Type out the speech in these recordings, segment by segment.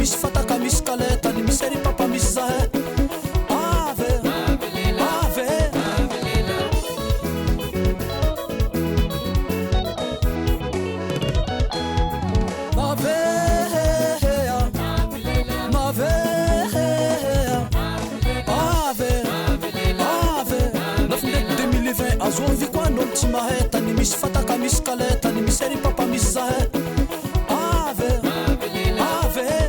misy fataka misy kaletany misy ery papa misy zahe ave ave azovy koa anolo tsy mahetany misy fataka misy kaletany misy ery papa misy zahe ave ave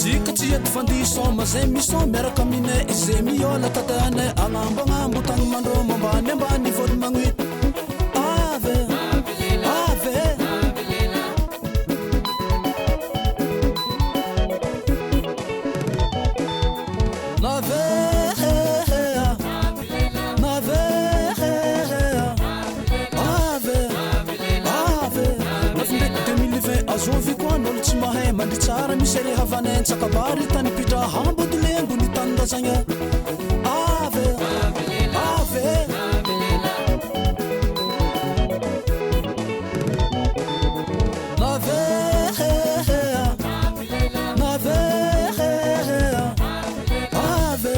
jika tsy ety fandisoma zay mison miaraka amine izay miola tatane agnamboagnambo tagny mandro mambany ambany volo magnoity ave ave azovy koa anolo tsy mahay mandry tsara misy ery havanen tsakabary tany pitra hambodile ambony tanindrazagna ave ave nave nave ave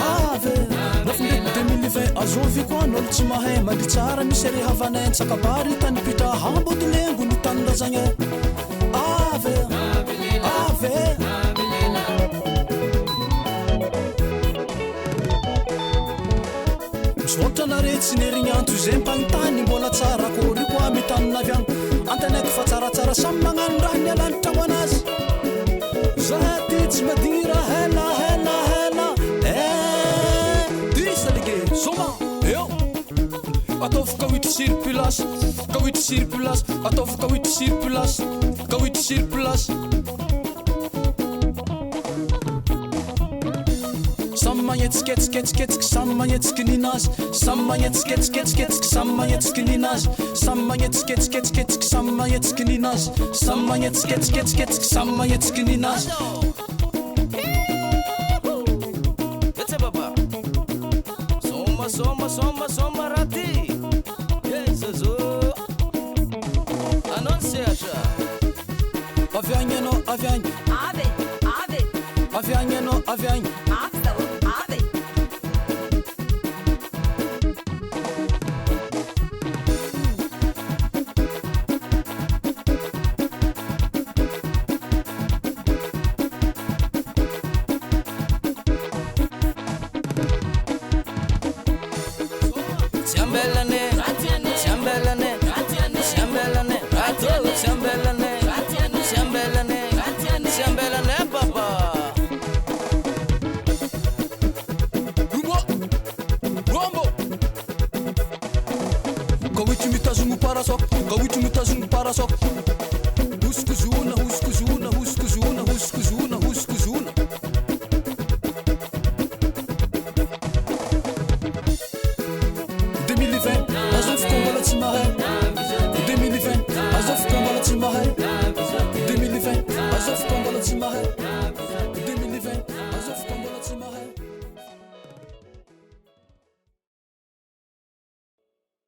ave nafindreky 2020 azovy koa anolo tsy mahay mandry tsara misy ery havanen tsakabary tany pitra hambodile ambony tanindrazagna ave ave misotra naretsy nerignanto zay mpagnitany mbola tsara kory koa mitaninaviagno antanaiky fa tsaratsara samy magnano raha nialanitra ho anazy zahay ty tsy madira hela hela hela disalege soma eo ataovy kawitry surplace kawitry surplace ataovy kawitry surplace kawitry surplace samy magnetsiketsiketsiketsika samy magnetsika ninazy samy magnetsiketsiketsiketsika samy magnetsika ninazy samy magnetsiketsiketsiketsika samy magnetsika ninazy samy magnetsiketsiketsiketsika samy magnetsika ninazy etse baba soma soma soma soma rati zozo anon seasha aviagny anao aviagny ave ave aviagny anao aviagny Kawitry mitazogno parasok